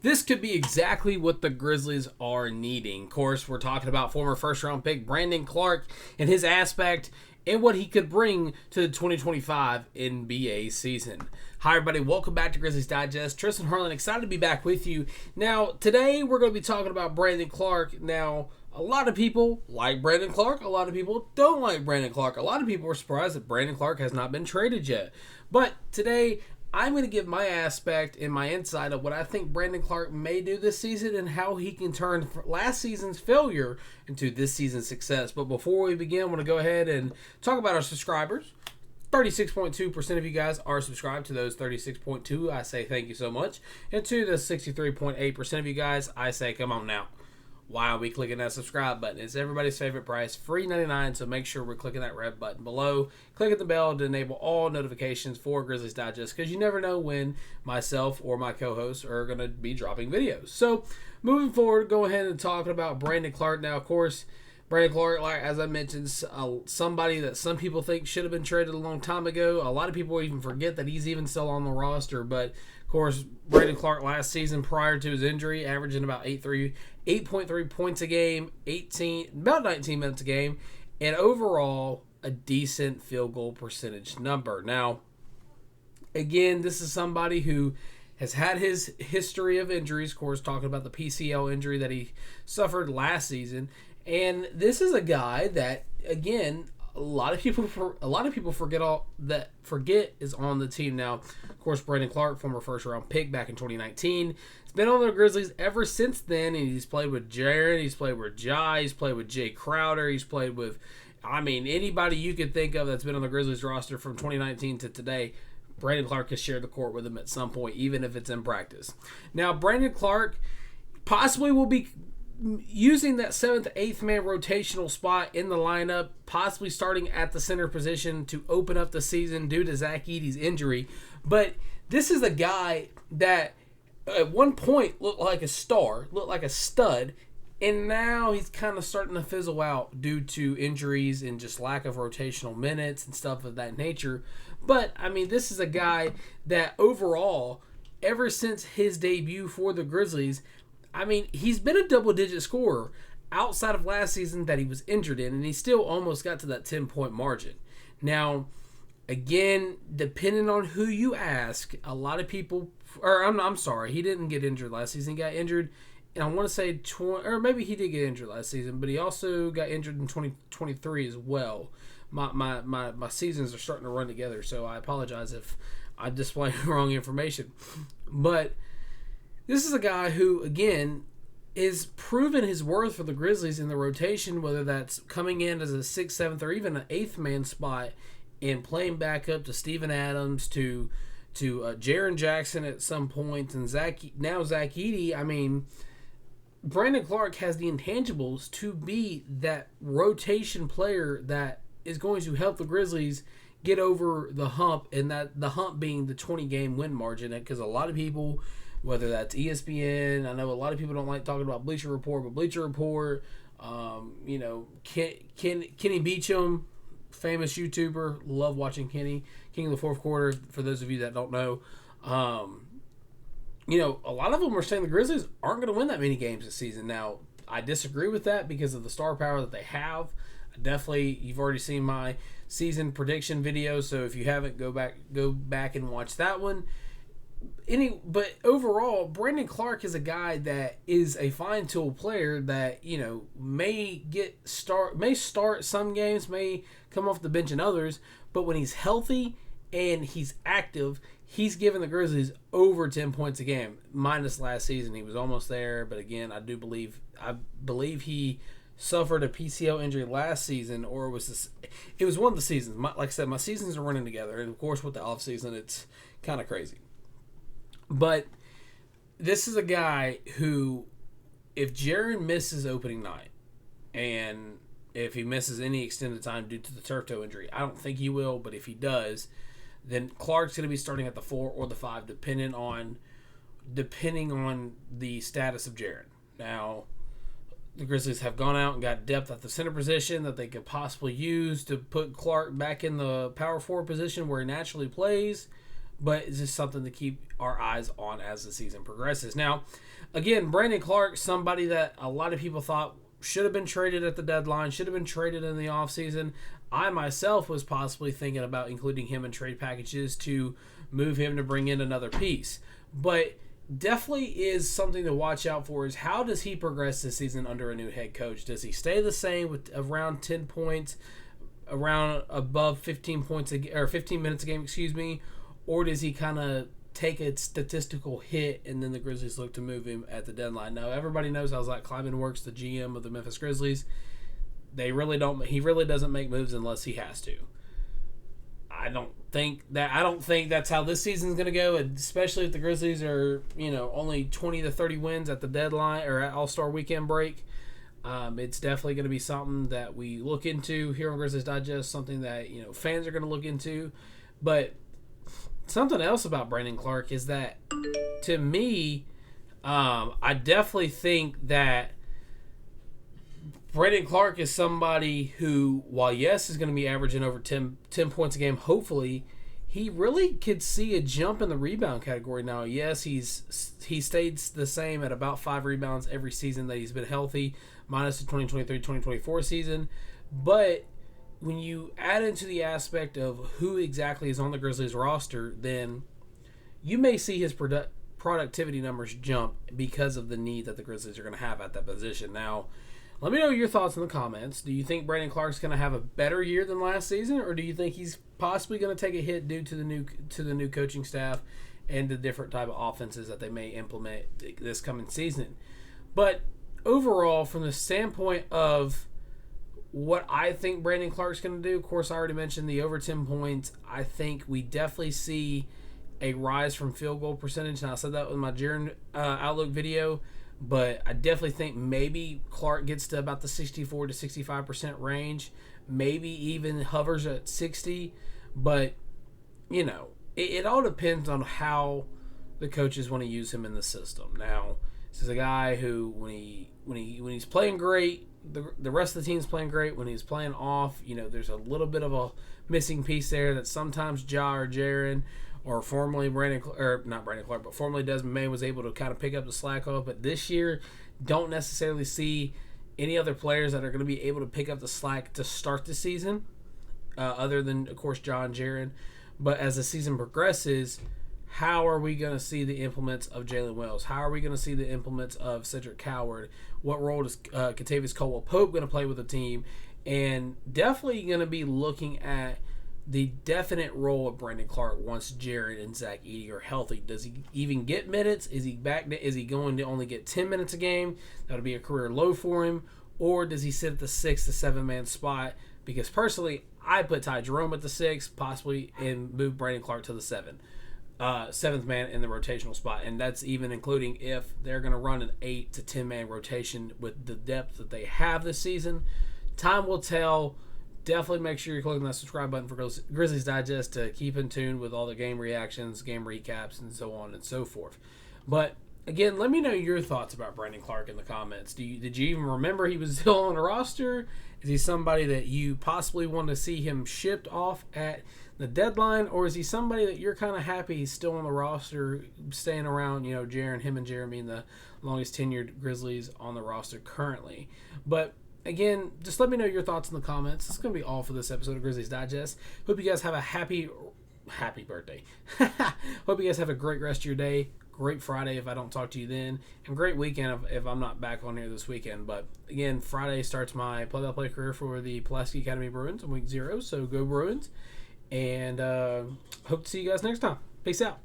This could be exactly what the Grizzlies are needing. Of course, we're talking about former first-round pick Brandon Clarke and his aspect and what he could bring to the 2025 NBA season. Hi, everybody. Welcome back to Grizzlies Digest. Tristan Harlen, excited to be back with you. Now, today we're going to be talking about Brandon Clarke. Now, a lot of people like Brandon Clarke. A lot of people don't like Brandon Clarke. A lot of people are surprised that Brandon Clarke has not been traded yet. But today, I'm going to give my aspect and my insight of what I think Brandon Clarke may do this season and how he can turn last season's failure into this season's success. But before we begin, I want to go ahead and talk about our subscribers. 36.2% of you guys are subscribed. To those 36.2, I say thank you so much. And to the 63.8% of you guys, I say come on now. Why are we clicking that subscribe button? It's everybody's favorite price, free $99, so make sure we're clicking that red button below. Click the bell to enable all notifications for Grizzlies Digest, because you never know when myself or my co-hosts are going to be dropping videos. So, moving forward, go ahead and talk about Brandon Clarke. Now, of course, Brandon Clarke, like as I mentioned, somebody that some people think should have been traded a long time ago. A lot of people even forget that he's even still on the roster, but of course, Brandon Clarke last season prior to his injury, averaging about 8.3 points a game, about 19 minutes a game, and overall a decent field goal percentage number. Now, again, this is somebody who has had his history of injuries, of course, talking about the PCL injury that he suffered last season. And this is a guy that, again, a lot of people forget is on the team now. Of course, Brandon Clarke, former first-round pick back in 2019, has been on the Grizzlies ever since then, and he's played with Jaren, he's played with Jai, he's played with Jay Crowder, he's played with, anybody you could think of that's been on the Grizzlies roster from 2019 to today. Brandon Clarke has shared the court with him at some point, even if it's in practice. Now, Brandon Clarke possibly will be using that 7th, 8th man rotational spot in the lineup, possibly starting at the center position to open up the season due to Zach Edey's injury. But this is a guy that at one point looked like a star, looked like a stud, and now he's kind of starting to fizzle out due to injuries and just lack of rotational minutes and stuff of that nature. But, this is a guy that overall, ever since his debut for the Grizzlies, he's been a double-digit scorer outside of last season that he was injured in, and he still almost got to that 10-point margin. Now, again, depending on who you ask, a lot of people, I'm sorry, he didn't get injured last season. He got injured, and I want to say, or maybe he did get injured last season, but he also got injured in 2023 as well. My seasons are starting to run together, so I apologize if I'm displaying wrong information. But this is a guy who, again, is proven his worth for the Grizzlies in the rotation, whether that's coming in as a 6th, 7th, or even an 8th man spot and playing back up to Steven Adams, to Jaren Jackson at some point, and Zach Edey. Brandon Clarke has the intangibles to be that rotation player that is going to help the Grizzlies get over the hump, and that the hump being the 20-game win margin, because a lot of people, whether that's ESPN, I know a lot of people don't like talking about Bleacher Report, but Bleacher Report, Kenny Beecham, famous YouTuber, love watching Kenny, King of the Fourth Quarter, for those of you that don't know. A lot of them are saying the Grizzlies aren't going to win that many games this season. Now, I disagree with that because of the star power that they have. Definitely, you've already seen my season prediction video, so if you haven't, go back and watch that one. But overall, Brandon Clarke is a guy that is a fine tool player that may start some games, may come off the bench in others, but when he's healthy and he's active, he's given the Grizzlies over 10 points a game. Minus last season, he was almost there, but again, I believe he suffered a PCL injury last season, or it was one of the seasons. Like I said, my seasons are running together, and of course with the off season, it's kind of crazy. But this is a guy who, if Jaren misses opening night, and if he misses any extended time due to the turf toe injury, I don't think he will, but if he does, then Clarke's going to be starting at the 4 or the 5, depending on the status of Jaren. Now, the Grizzlies have gone out and got depth at the center position that they could possibly use to put Clarke back in the power forward position where he naturally plays. but it's just something to keep our eyes on as the season progresses. Now, again, Brandon Clarke, somebody that a lot of people thought should have been traded at the deadline, should have been traded in the offseason. I myself was possibly thinking about including him in trade packages to move him to bring in another piece. But definitely is something to watch out for is how does he progress this season under a new head coach? Does he stay the same with around 10 points, around above 15 points or 15 minutes a game, or does he kind of take a statistical hit and then the Grizzlies look to move him at the deadline? Now, everybody knows how Zach Kleiman works, the GM of the Memphis Grizzlies. He really doesn't make moves unless he has to. I don't think that's how this season's going to go, especially if the Grizzlies are, only 20 to 30 wins at the deadline or at All-Star weekend break. It's definitely going to be something that we look into here on Grizzlies Digest, something that, fans are going to look into. But something else about Brandon Clarke is that, to me, I definitely think that Brandon Clarke is somebody who, while yes, is going to be averaging over 10 points a game, hopefully, he really could see a jump in the rebound category now. Yes, he stayed the same at about 5 rebounds every season that he's been healthy, minus the 2023-2024 season. But when you add into the aspect of who exactly is on the Grizzlies roster, then you may see his productivity numbers jump because of the need that the Grizzlies are going to have at that position. Now, let me know your thoughts in the comments. Do you think Brandon Clarke's going to have a better year than last season, or do you think he's possibly going to take a hit due to the new coaching staff and the different type of offenses that they may implement this coming season? But overall, from the standpoint of what I think Brandon Clarke's going to do, of course, I already mentioned the over 10 points. I think we definitely see a rise from field goal percentage. Now, I said that with my Jaren Outlook video. But I definitely think maybe Clarke gets to about the 64 to 65% range. Maybe even hovers at 60. But, it all depends on how the coaches want to use him in the system. Now, this is a guy who, when he's playing great, the rest of the team's playing great. When he's playing off, there's a little bit of a missing piece there that sometimes Ja or Jaren or formerly formerly Desmond May was able to kind of pick up the slack off. But this year, don't necessarily see any other players that are going to be able to pick up the slack to start the season, other than, of course, John Jaren. But as the season progresses, how are we going to see the implements of Jalen Wells? How are we going to see the implements of Cedric Coward? What role is Kentavious Caldwell-Pope going to play with the team? And definitely going to be looking at the definite role of Brandon Clarke once Jared and Zach Edey are healthy. Does he even get minutes? Is he going to only get 10 minutes a game? That'll be a career low for him. Or does he sit at the 6 to 7 man spot? Because personally, I put Ty Jerome at the 6, possibly, and move Brandon Clarke to the 7th man in the rotational spot. And that's even including if they're going to run an 8 to 10 man rotation with the depth that they have this season. Time will tell. Definitely make sure you're clicking that subscribe button for Grizzlies Digest to keep in tune with all the game reactions, game recaps, and so on and so forth. But, again, let me know your thoughts about Brandon Clarke in the comments. Did you even remember he was still on the roster? Is he somebody that you possibly want to see him shipped off at the deadline? Or is he somebody that you're kind of happy he's still on the roster, staying around, him and Jaren being the longest tenured Grizzlies on the roster currently? But, again, just let me know your thoughts in the comments. This is going to be all for this episode of Grizzlies Digest. Hope you guys have a happy birthday. Hope you guys have a great rest of your day. Great Friday if I don't talk to you then. And great weekend if I'm not back on here this weekend. But, again, Friday starts my play-by-play career for the Pulaski Academy Bruins in week 0. So go Bruins. And hope to see you guys next time. Peace out.